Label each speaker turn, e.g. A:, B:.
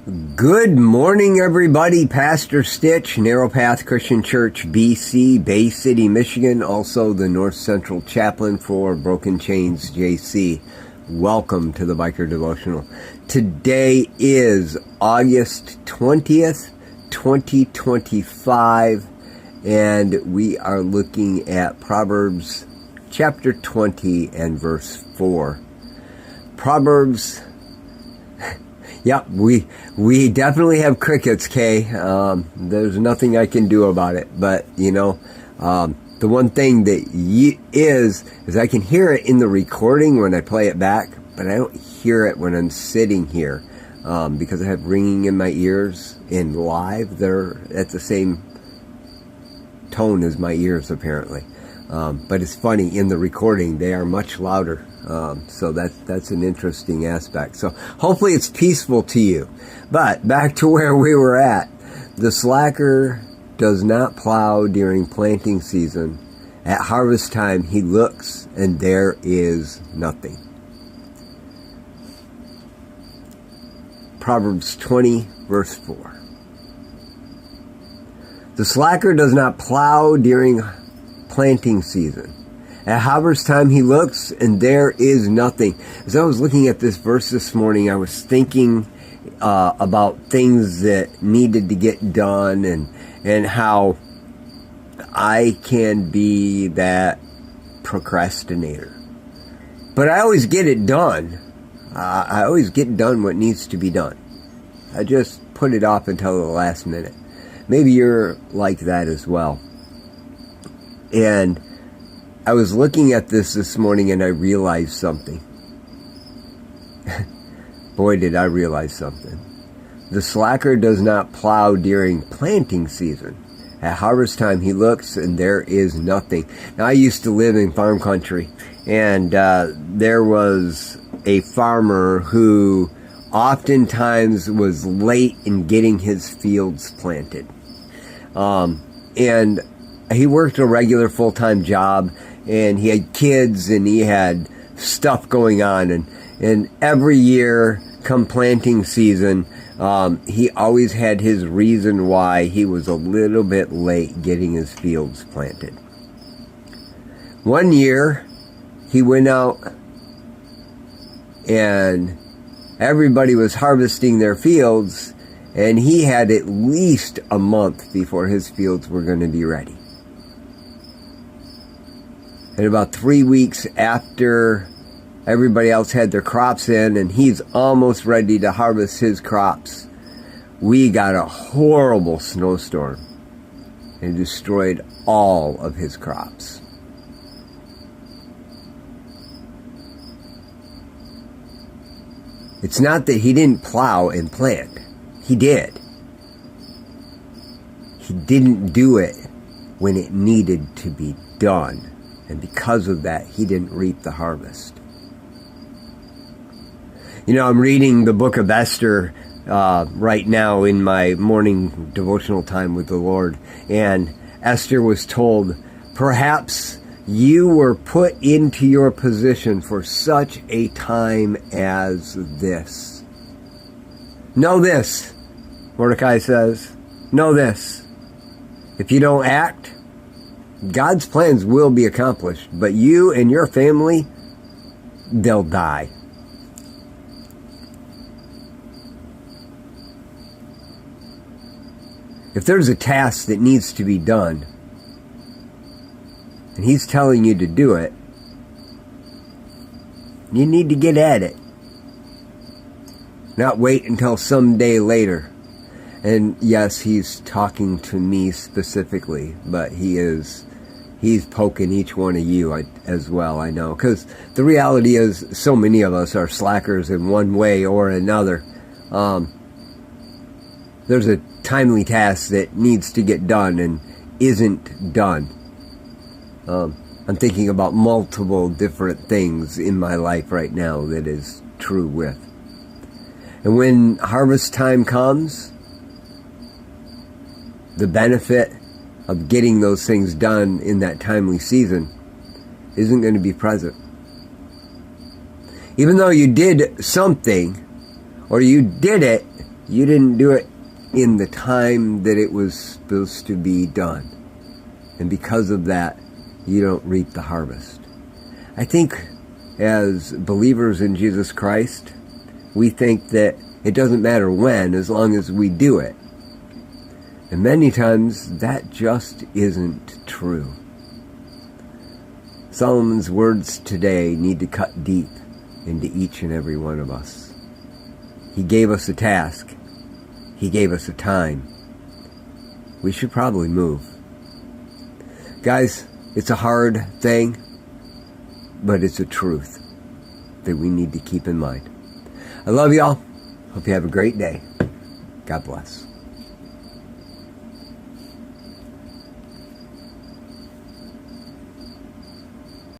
A: Good morning, everybody. Pastor Stitch, Narrow Path Christian Church, BC, Bay City, Michigan, also the North Central Chaplain for Broken Chains, JC. Welcome to the Biker Devotional. Today is August 20th, 2025, and we are looking at Proverbs chapter 20 and verse 4. Proverbs... Yep, we definitely have crickets, Kay. There's nothing I can do about it. But, the one thing that is I can hear it in the recording when I play it back, but I don't hear it when I'm sitting here because I have ringing in my ears. And live, they're at the same tone as my ears, apparently. But it's funny, in the recording, they are much louder. So that's an interesting aspect. So hopefully it's peaceful to you. But back to where we were at. The slacker does not plow during planting season. At harvest time, he looks, and there is nothing. Proverbs 20, verse 4. The slacker does not plow during planting season. At harvest time he looks, and there is nothing. As I was looking at this verse this morning, I was thinking about things that needed to get done and how I can be that procrastinator. But I always get it done. I always get done what needs to be done. I just put it off until the last minute. Maybe you're like that as well. And I was looking at this morning and I realized something. Boy, did I realize something. The slacker does not plow during planting season. At harvest time he looks, and there is nothing. Now, I used to live in farm country, and there was a farmer who oftentimes was late in getting his fields planted. And he worked a regular full-time job, and he had kids, and he had stuff going on. And every year, come planting season, he always had his reason why he was a little bit late getting his fields planted. One year, he went out, and everybody was harvesting their fields, and he had at least a month before his fields were going to be ready. And about 3 weeks after everybody else had their crops in and he's almost ready to harvest his crops, we got a horrible snowstorm and destroyed all of his crops. It's not that he didn't plow and plant. He did. He didn't do it when it needed to be done. And because of that, he didn't reap the harvest. I'm reading the book of Esther right now in my morning devotional time with the Lord. And Esther was told, perhaps you were put into your position for such a time as this. Know this, Mordecai says. Know this. If you don't act, God's plans will be accomplished, but you and your family, they'll die. If there's a task that needs to be done, and he's telling you to do it, you need to get at it. Not wait until some day later. And yes, he's talking to me specifically, but he's poking each one of you as well, I know. Because the reality is, so many of us are slackers in one way or another. There's a timely task that needs to get done and isn't done. I'm thinking about multiple different things in my life right now that is true with. And when harvest time comes, the benefit of getting those things done in that timely season isn't going to be present. Even though you did something, or you did it You didn't do it in the time that it was supposed to be done. And because of that, you don't reap the harvest. I think as believers in Jesus Christ, we think that it doesn't matter when, as long as we do it. And many times, that just isn't true. Solomon's words today need to cut deep into each and every one of us. He gave us a task. He gave us a time. We should probably move. Guys, it's a hard thing, but it's a truth that we need to keep in mind. I love y'all. Hope you have a great day. God bless.